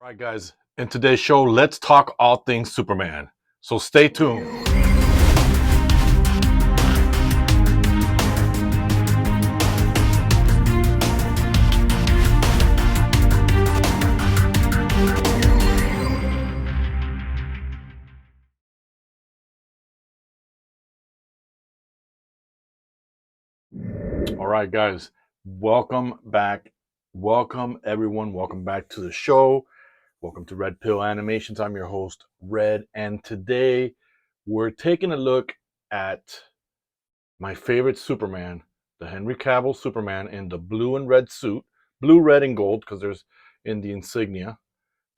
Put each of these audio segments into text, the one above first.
All right, guys, in today's show, let's talk all things Superman. So stay tuned. All right, guys, welcome back. Welcome, everyone. Welcome back to the show. Welcome to R.P.Animations. I'm your host, Red, and today we're taking a look at my favorite Superman, the Henry Cavill Superman in the blue and red suit, blue, red, and gold, because there's in the insignia,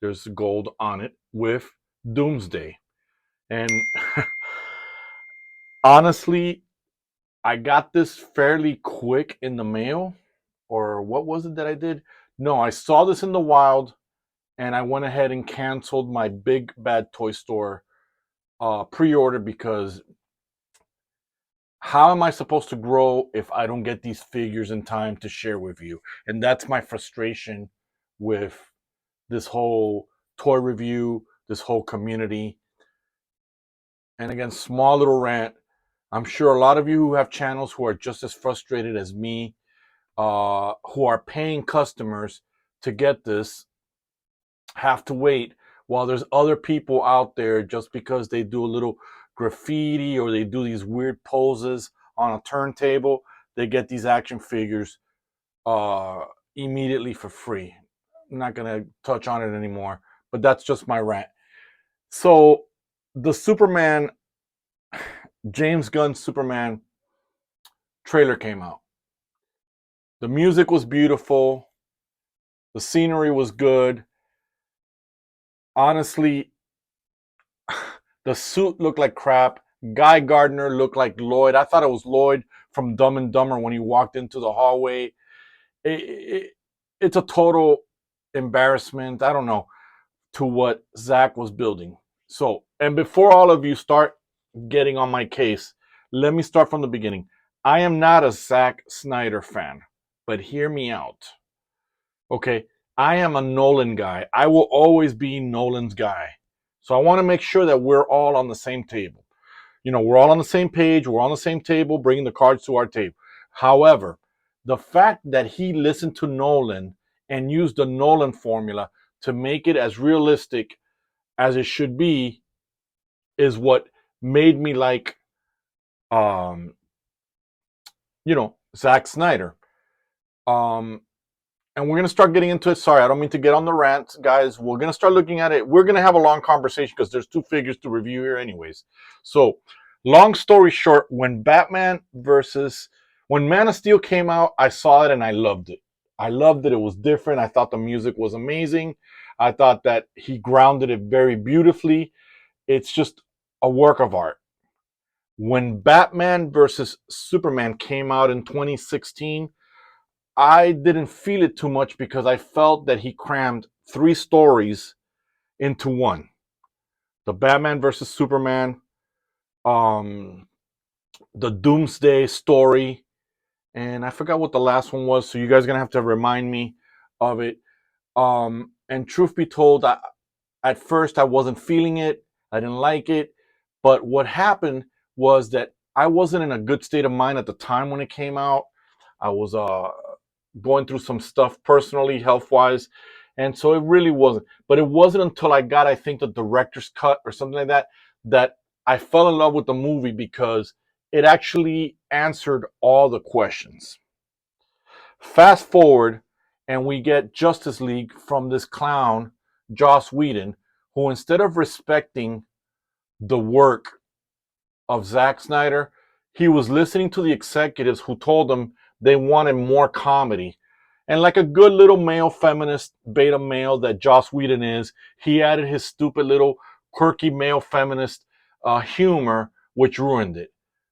there's gold on it with Doomsday. And honestly, I got this fairly quick in the mail. Or what was it that I did? No, I saw this in the wild and I went ahead and canceled my Big Bad Toy Store pre-order because how am I supposed to grow if I don't get these figures in time to share with you? And that's my frustration with this whole toy review, this whole community. And again, small little rant. I'm sure a lot of you who have channels who are just as frustrated as me, who are paying customers to get this, have to wait while there's other people out there just because they do a little graffiti or they do these weird poses on a turntable, they get these action figures immediately for free. I'm not going to touch on it anymore, but that's just my rant. So the Superman, James Gunn's Superman trailer came out. The music was beautiful. The scenery was good. Honestly, the suit looked like crap. Guy Gardner looked like Lloyd. I thought it was Lloyd from Dumb and Dumber when he walked into the hallway. It's a total embarrassment. I don't know, to what Zach was building. So, and before all of you start getting on my case, let me start from the beginning. I am not a Zack Snyder fan, but hear me out. Okay, I am a Nolan guy. I will always be Nolan's guy. So I want to make sure that we're all on the same table. You know, we're all on the same page. We're on the same table, bringing the cards to our table. However, the fact that he listened to Nolan and used the Nolan formula to make it as realistic as it should be is what made me like, um, Zack Snyder. Um, and we're going to start getting into it. Sorry, I don't mean to get on the rant, guys. We're going to start looking at it. We're going to have a long conversation because there's two figures to review here anyways. So, long story short, when Man of Steel came out, I saw it and I loved it. I loved it. It was different. I thought the music was amazing. I thought that he grounded it very beautifully. It's just a work of art. When Batman versus Superman came out in 2016, I didn't feel it too much because I felt that he crammed three stories into one. The Batman versus Superman, um, the Doomsday story, and I forgot what the last one was, so you guys are going to have to remind me of it. And truth be told, at first I wasn't feeling it. I didn't like it. But what happened was that I wasn't in a good state of mind at the time when it came out. I was going through some stuff personally, health-wise, and so it really wasn't. But it wasn't until I got, I think, the director's cut or something like that, that I fell in love with the movie because it actually answered all the questions. Fast forward, and we get Justice League from this clown, Joss Whedon, who instead of respecting the work of Zack Snyder, he was listening to the executives who told him they wanted more comedy. And like a good little male feminist beta male that Joss Whedon is, he added his stupid little quirky male feminist humor, which ruined it.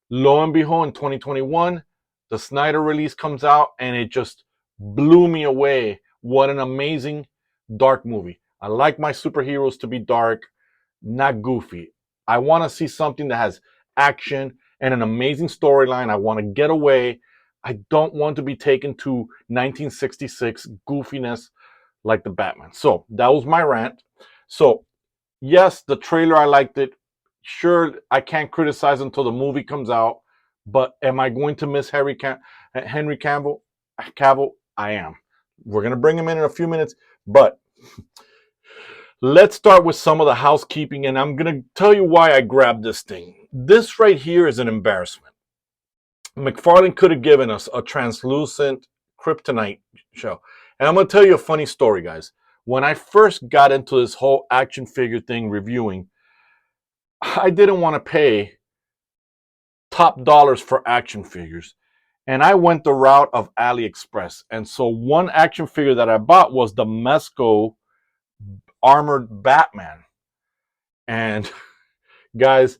Lo and behold, in 2021, the Snyder release comes out and it just blew me away. What an amazing dark movie. I like my superheroes to be dark, not goofy. I want to see something that has action and an amazing storyline. I want to get away. I don't want to be taken to 1966 goofiness like the Batman. So that was my rant. So yes, the trailer, I liked it. Sure, I can't criticize until the movie comes out. But am I going to miss Henry Cavill? Cavill, I am. We're gonna bring him in a few minutes, but let's start with some of the housekeeping, and I'm gonna tell you why I grabbed this thing. This right here is an embarrassment. Mcfarlane could have given us a translucent kryptonite show. And I'm going to tell you a funny story, guys. When I first got into this whole action figure thing reviewing, I didn't want to pay top dollars for action figures. And I went the route of AliExpress. And so one action figure that I bought was the Mezco armored Batman. And guys,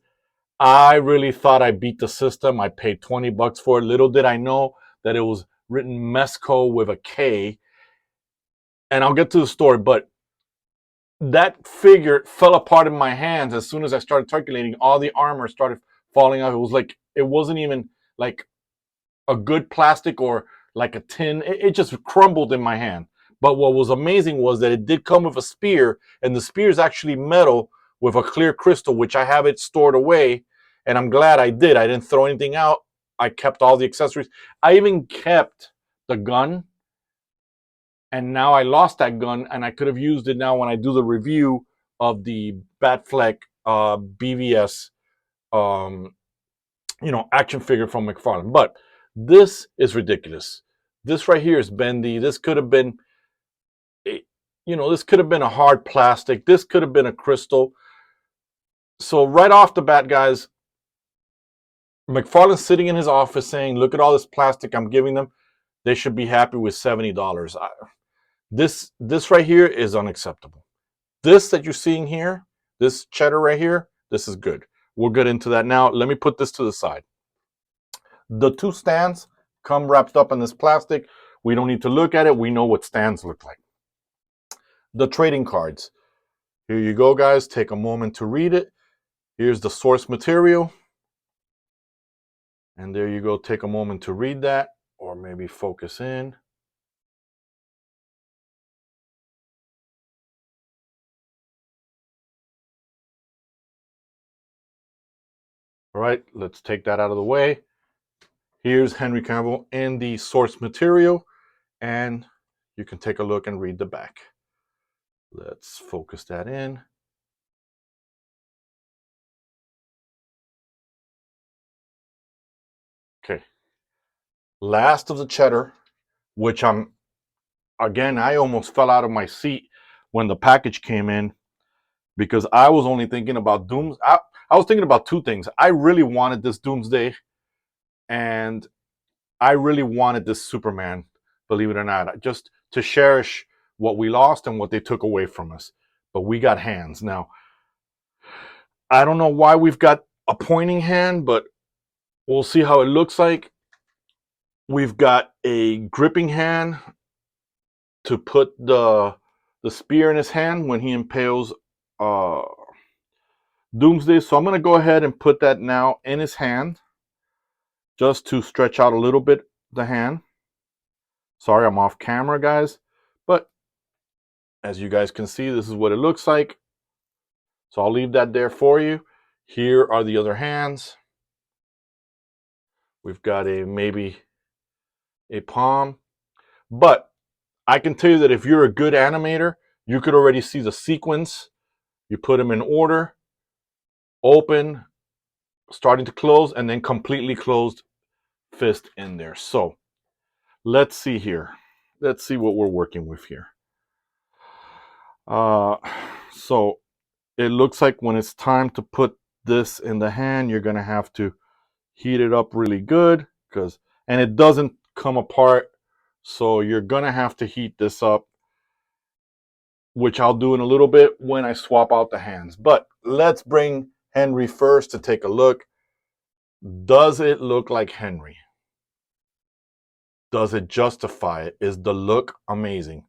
I really thought I beat the system. I paid 20 bucks for it. Little did I know that it was written Mezco with a K. And I'll get to the story, but that figure fell apart in my hands as soon as I started circulating. All the armor started falling off. It was like, it wasn't even like a good plastic or like a tin. It just crumbled in my hand. But what was amazing was that it did come with a spear, and the spear is actually metal with a clear crystal, which I have it stored away. And I'm glad I did. I didn't throw anything out. I kept all the accessories. I even kept the gun, and now I lost that gun, and I could have used it now when I do the review of the Batfleck BVS action figure from Mcfarlane. But this is ridiculous. This right here is bendy. This could have been this could have been a hard plastic. This could have been a crystal. So right off the bat, guys, McFarlane's sitting in his office saying, look at all this plastic I'm giving them. They should be happy with $70. This right here is unacceptable. This that you're seeing here, this cheddar right here, this is good. We'll get into that now. Let me put this to the side. The two stands come wrapped up in this plastic. We don't need to look at it. We know what stands look like. The trading cards. Here you go, guys. Take a moment to read it. Here's the source material. And there you go. Take a moment to read that, or maybe focus in. All right, let's take that out of the way. Here's Henry Cavill in the source material, and you can take a look and read the back. Let's focus that in. Okay. Last of the cheddar, which I almost fell out of my seat when the package came in, because I was only thinking about I was thinking about two things. I really wanted this Doomsday, and I really wanted this Superman, believe it or not, just to cherish what we lost and what they took away from us. But we got hands. Now, I don't know why we've got a pointing hand, but we'll see how it looks like. We've got a gripping hand to put the spear in his hand when he impales Doomsday. So I'm going to go ahead and put that now in his hand, just to stretch out a little bit the hand. Sorry, I'm off camera, guys. But as you guys can see, this is what it looks like. So I'll leave that there for you. Here are the other hands. We've got maybe a palm. But I can tell you that if you're a good animator, you could already see the sequence. You put them in order, open, starting to close, and then completely closed fist in there. So let's see here. Let's see what we're working with here. So it looks like when it's time to put this in the hand, you're going to have to heat it up really good, and it doesn't come apart. So you're going to have to heat this up, which I'll do in a little bit when I swap out the hands. But let's bring Henry first to take a look. Does it look like Henry? Does it justify it? Is the look amazing?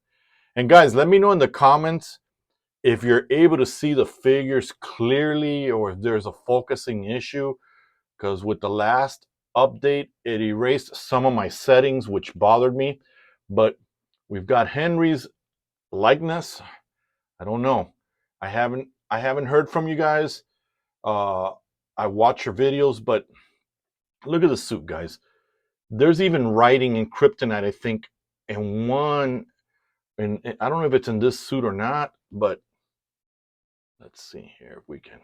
And guys, let me know in the comments if you're able to see the figures clearly, or if there's a focusing issue, because with the last update, it erased some of my settings, which bothered me. But we've got Henry's likeness, I don't know. I haven't heard from you guys. Uh, I watch your videos, but look at the suit, guys. There's even writing in kryptonite, I think, in one. And I don't know if it's in this suit or not, but let's see here if we can.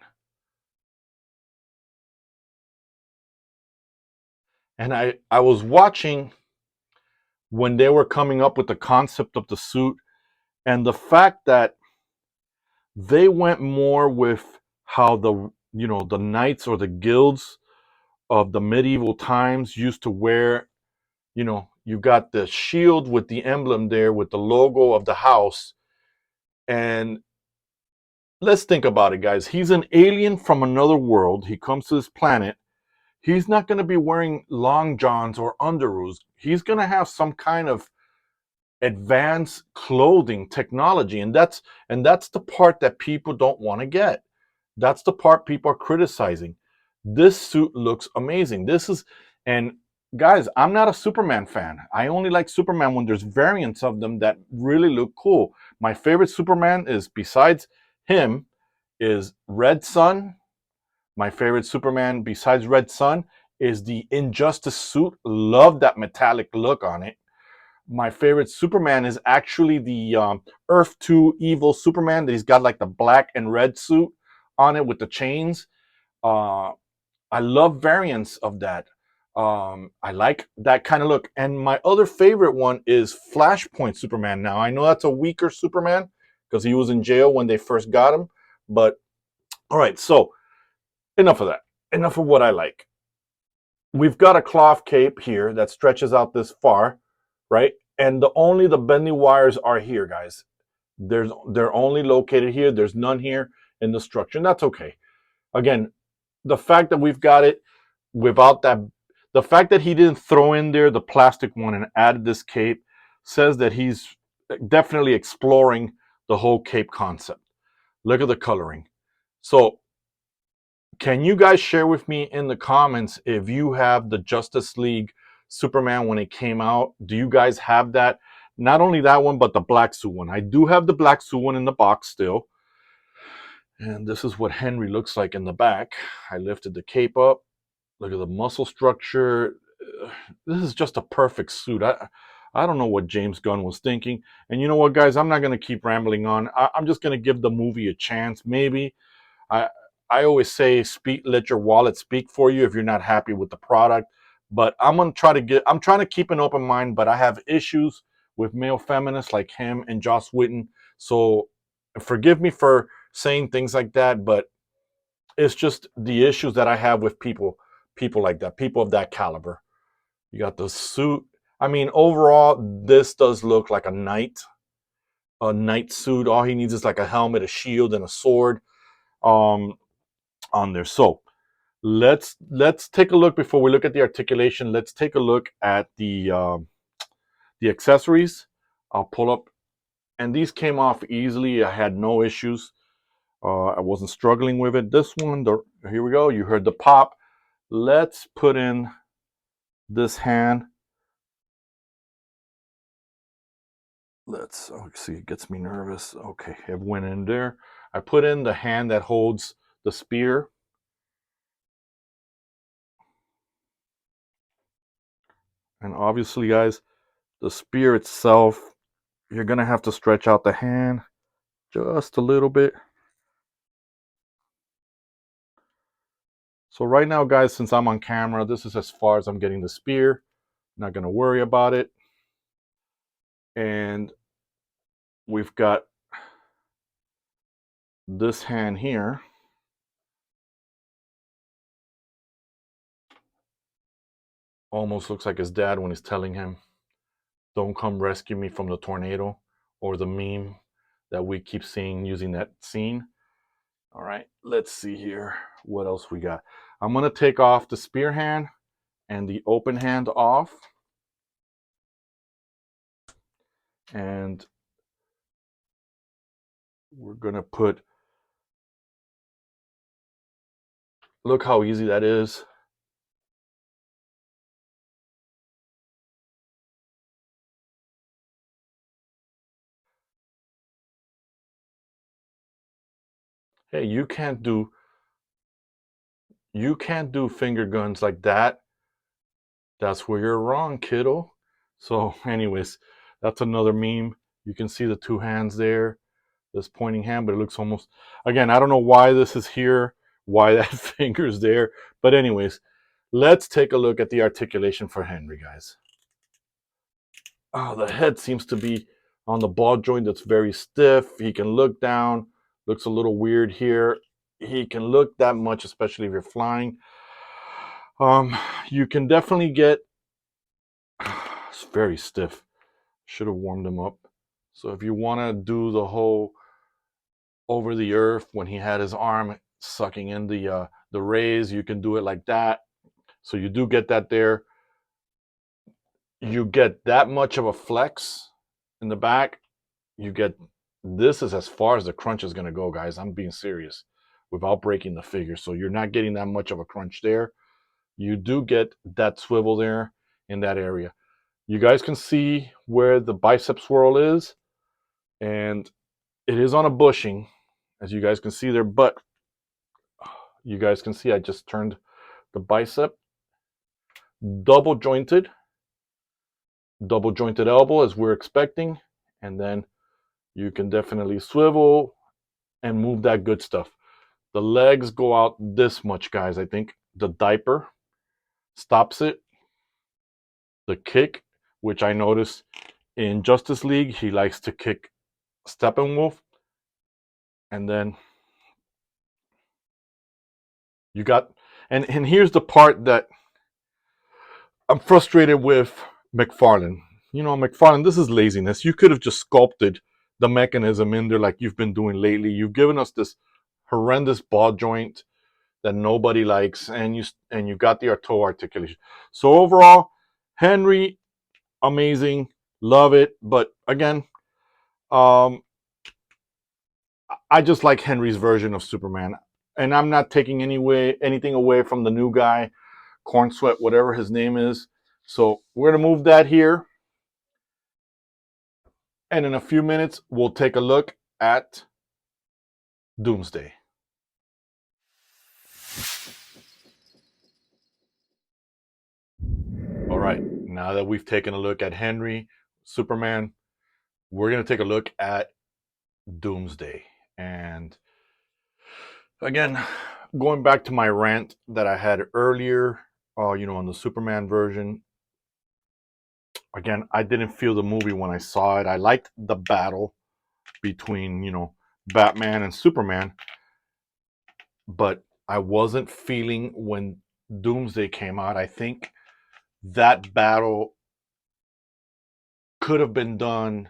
And I was watching when they were coming up with the concept of the suit, and the fact that they went more with how the knights or the guilds of the medieval times used to wear. You got the shield with the emblem there with the logo of the house. And let's think about it, guys. He's an alien from another world. He comes to this planet. He's not going to be wearing long johns or underoos. He's going to have some kind of advanced clothing technology, and that's the part that people don't want to get. That's the part people are criticizing. This suit looks amazing. And guys, I'm not a Superman fan. I only like Superman when there's variants of them that really look cool. My favorite Superman is, besides him, is Red Sun. My favorite Superman besides Red Sun is the Injustice suit. Love that metallic look on it. My favorite Superman is actually the Earth 2 evil Superman that he's got like the black and red suit on it with the chains. Uh, I love variants of that. I like that kind of look. And my other favorite one is Flashpoint Superman. Now, I know that's a weaker Superman because he was in jail when they first got him. But all right, so enough of that. Enough of what I like. We've got a cloth cape here that stretches out this far, right? And the bending wires are here, guys. They're only located here. There's none here in the structure, and that's okay. Again, the fact that we've got it without that, the fact that he didn't throw in there the plastic one and added this cape says that he's definitely exploring the whole cape concept. Look at the coloring. So can you guys share with me in the comments if you have the Justice League Superman when it came out? Do you guys have that? Not only that one, but the black suit one. I do have the black suit one in the box still. And this is what Henry looks like in the back. I lifted the cape up. Look at the muscle structure. This is just a perfect suit. I don't know what James Gunn was thinking. And you know what, guys? I'm not going to keep rambling on. I'm just going to give the movie a chance, maybe. I I always say, let your wallet speak for you if you're not happy with the product. But I'm trying to keep an open mind, but I have issues with male feminists like him and Joss Whedon. So forgive me for saying things like that, but it's just the issues that I have with people like that, people of that caliber. You got the suit. I mean, overall, this does look like a knight suit. All he needs is like a helmet, a shield, and a sword um, on there. So let's take a look before we look at the articulation. Let's take a look at the accessories. I'll pull up, and these came off easily. I had no issues. I wasn't struggling with it. This one, here we go. You heard the pop. Let's put in this hand. Oh, see, it gets me nervous. Okay, it went in there. I put in the hand that holds the spear. And obviously, guys, the spear itself, you're going to have to stretch out the hand just a little bit. So right now, guys, since I'm on camera, this is as far as I'm getting the spear. Not going to worry about it. And we've got this hand here. Almost looks like his dad when he's telling him, "Don't come rescue me from the tornado," or the meme that we keep seeing using that scene. All right, let's see here. What else we got? I'm going to take off the spear hand and the open hand off. And we're going to look how easy that is. Hey, you can't do finger guns like that. That's where you're wrong, kiddo. So, anyways, that's another meme. You can see the two hands there, this pointing hand, but it looks almost, again, I don't know why this is here, why that finger's there. But, anyways, let's take a look at the articulation for Henry, guys. Oh, the head seems to be on the ball joint that's very stiff. He can look down, looks a little weird here. He can look that much, especially if you're flying. Um, you can definitely get, it's very stiff. Should have warmed him up. So if you want to do the whole over the earth when he had his arm sucking in the rays, you can do it like that. So you do get that there. You get that much of a flex in the back. You get, this is as far as the crunch is going to go, guys. I'm being serious without breaking the figure. So you're not getting that much of a crunch there. You do get that swivel there in that area. You guys can see where the bicep swirl is, and it is on a bushing, as you guys can see there, but you guys can see I just turned the bicep double jointed elbow as we're expecting, and then you can definitely swivel and move that good stuff. The legs go out this much, guys. I think the diaper stops it. The kick, which I noticed in Justice League, he likes to kick Steppenwolf, and then you got, and here's the part that I'm frustrated with Mcfarlane. You know, Mcfarlane, this is laziness. You could have just sculpted the mechanism in there like you've been doing lately. You've given us this horrendous ball joint that nobody likes, and you got the toe articulation. So overall, Henry, amazing, love it. But again, um, I just like Henry's version of Superman, and I'm not taking anything away from the new guy, Corn Sweat, whatever his name is. So we're gonna move that here, and in a few minutes we'll take a look at Doomsday. All right, now that we've taken a look at Henry, Superman, we're gonna take a look at Doomsday. And again, going back to my rant that I had earlier, on the Superman version, again, I didn't feel the movie when I saw it. I liked the battle between, Batman and Superman, but I wasn't feeling when Doomsday came out. I think that battle could have been done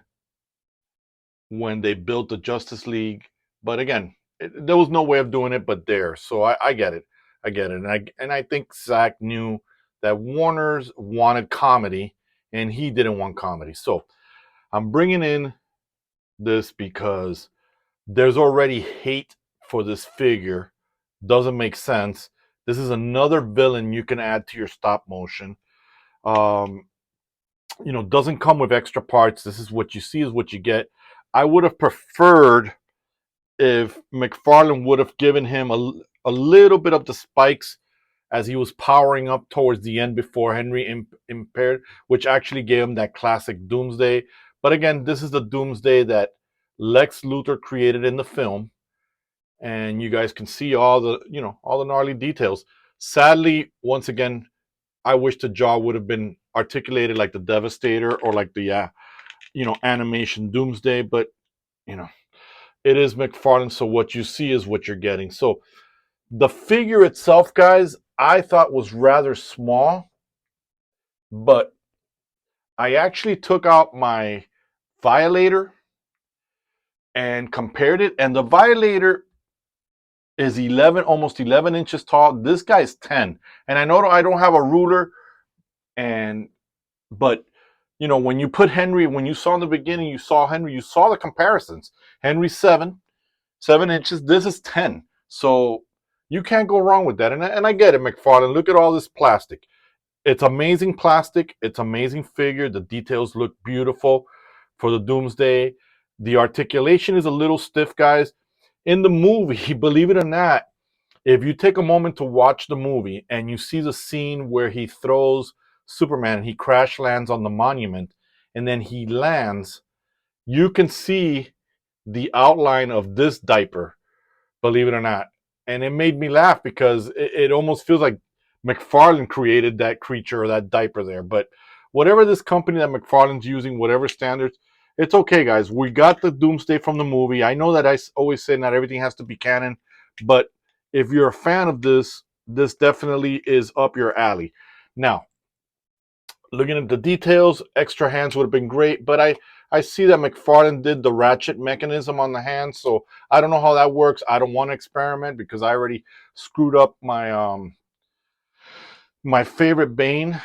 when they built the Justice League, but again, there was no way of doing it but there. So I get it. I get it. And I think Zach knew that Warner's wanted comedy and he didn't want comedy. So I'm bringing in this because there's already hate for this figure. Doesn't make sense. This is another villain you can add to your stop motion. Um, doesn't come with extra parts. This is what you see is what you get. I would have preferred if Mcfarlane would have given him a little bit of the spikes as he was powering up towards the end before Henry impaired, which actually gave him that classic Doomsday. But again, this is the Doomsday that Lex Luthor created in the film, and you guys can see all the gnarly details. Sadly, once again, I wish the jaw would have been articulated like the Devastator or like the animation Doomsday, but you know it is McFarlane, so what you see is what you're getting. So the figure itself, guys, I thought was rather small, but I actually took out my Violator and compared it, and the Violator is 11, almost 11 inches tall. This guy's 10, and I know I don't have a ruler, but when you put Henry, when you saw in the beginning, you saw Henry, you saw the comparisons. Henry's 7 inches. This is 10. So you can't go wrong with that. And I get it, McFarlane. Look at all this plastic. It's amazing plastic. It's amazing figure. The details look beautiful for the Doomsday. The articulation is a little stiff, guys. In the movie, believe it or not, if you take a moment to watch the movie and you see the scene where he throws Superman and he crash lands on the monument and then he lands, you can see the outline of this diaper, believe it or not. And it made me laugh because it almost feels like McFarlane created that creature or that diaper there. But whatever this company that McFarlane's using, whatever standards, it's okay, guys. We got the Doomsday from the movie. I know that I always say not everything has to be canon, but if you're a fan of this, this definitely is up your alley. Now, looking at the details, extra hands would have been great, but I see that McFarlane did the ratchet mechanism on the hand, so I don't know how that works. I don't want to experiment because I already screwed up my favorite Bane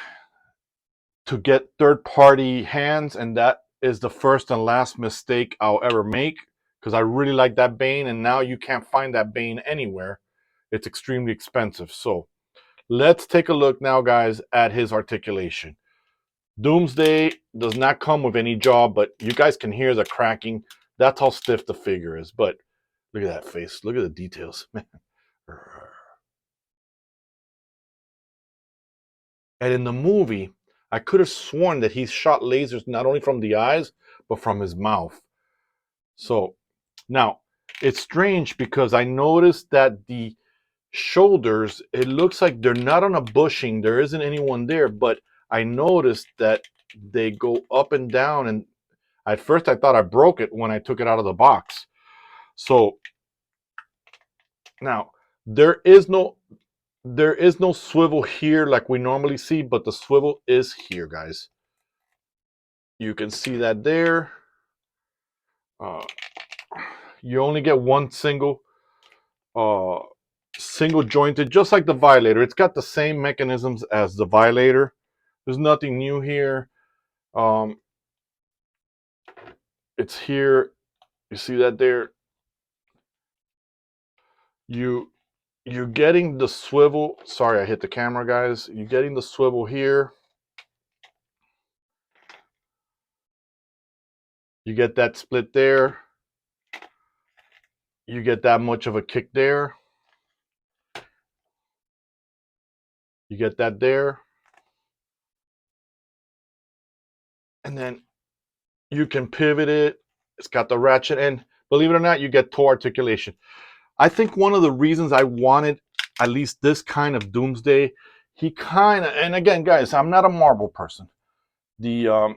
to get third-party hands, and that is the first and last mistake I'll ever make because I really like that Bane, and now you can't find that Bane anywhere. It's extremely expensive. So let's take a look now, guys, at his articulation. Doomsday does not come with any jaw, but you guys can hear the cracking. That's how stiff the figure is. But look at that face. Look at the details. And in the movie, I could have sworn that he shot lasers not only from the eyes, but from his mouth. So now it's strange because I noticed that the shoulders, it looks like they're not on a bushing. There isn't anyone there, but I noticed that they go up and down. And at first I thought I broke it when I took it out of the box. So now there is no swivel here like we normally see, but the swivel is here, guys. You can see that there. Uh, you only get one single jointed, just like the Violator. It's got the same mechanisms as the Violator. There's nothing new here. It's here. You see that there? You're getting the swivel. Sorry, I hit the camera, guys. You're getting the swivel here. You get that split there. You get that much of a kick there. You get that there. And then you can pivot it. It's got the ratchet end. Believe it or not, you get toe articulation. I think one of the reasons I wanted at least this kind of Doomsday, he kind of, and again, guys, I'm not a Marvel person. The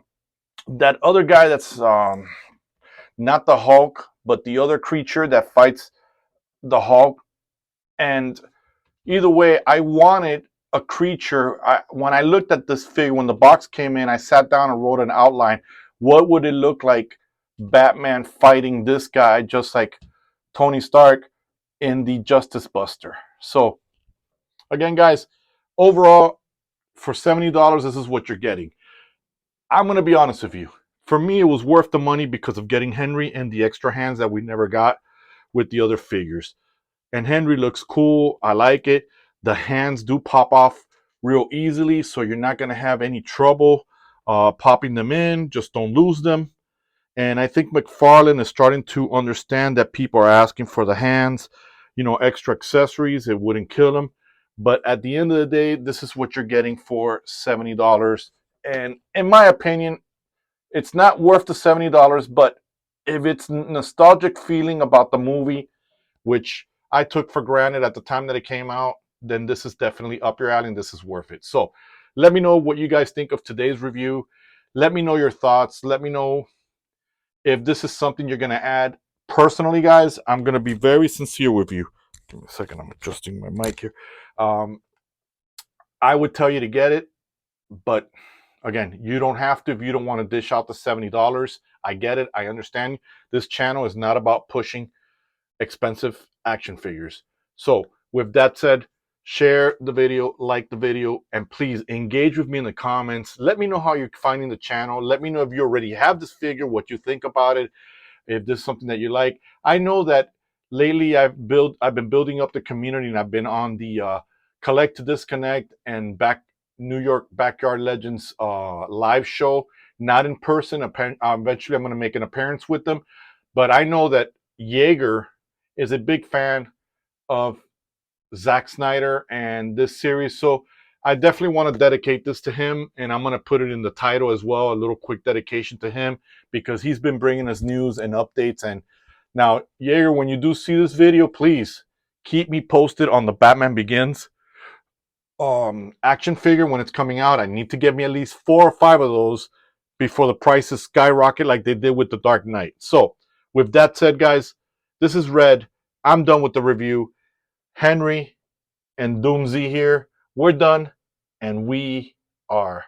that other guy that's not the Hulk, but the other creature that fights the Hulk. And either way, I wanted a creature. When I looked at this figure, when the box came in, I sat down and wrote an outline. What would it look like Batman fighting this guy, just like Tony Stark in the Justice Buster? So, again, guys, overall, for $70, this is what you're getting. I'm going to be honest with you. For me, it was worth the money because of getting Henry and the extra hands that we never got with the other figures. And Henry looks cool. I like it. The hands do pop off real easily, so you're not going to have any trouble popping them in. Just don't lose them. And I think McFarlane is starting to understand that people are asking for the hands, extra accessories. It wouldn't kill them. But at the end of the day, this is what you're getting for $70. And in my opinion, it's not worth the $70, but if it's nostalgic feeling about the movie, which I took for granted at the time that it came out, then this is definitely up your alley and this is worth it. So let me know what you guys think of today's review. Let me know your thoughts. Let me know if this is something you're going to add. Personally, guys, I'm going to be very sincere with you. Give me a second. I'm adjusting my mic here. I would tell you to get it, but again, you don't have to if you don't want to dish out the $70. I get it. I understand. This channel is not about pushing expensive action figures. So with that said, share the video, like the video, and please engage with me in the comments. Let me know how you're finding the channel. Let me know if you already have this figure, what you think about it, if this is something that you like. I know that lately I've been building up the community, and I've been on the Collect to Disconnect and New York Backyard Legends live show, not in person. Eventually I'm going to make an appearance with them, but I know that Jaeger is a big fan of Zack Snyder and this series. So I definitely want to dedicate this to him, and I'm going to put it in the title as well, a little quick dedication to him, because he's been bringing us news and updates. And now, Jaeger, when you do see this video, please keep me posted on the Batman Begins action figure when it's coming out. I need to get me at least 4 or 5 of those before the prices skyrocket like they did with the Dark Knight. So with that said, guys, this is Red. I'm done with the review. Henry and Doomsday here. We're done, and we are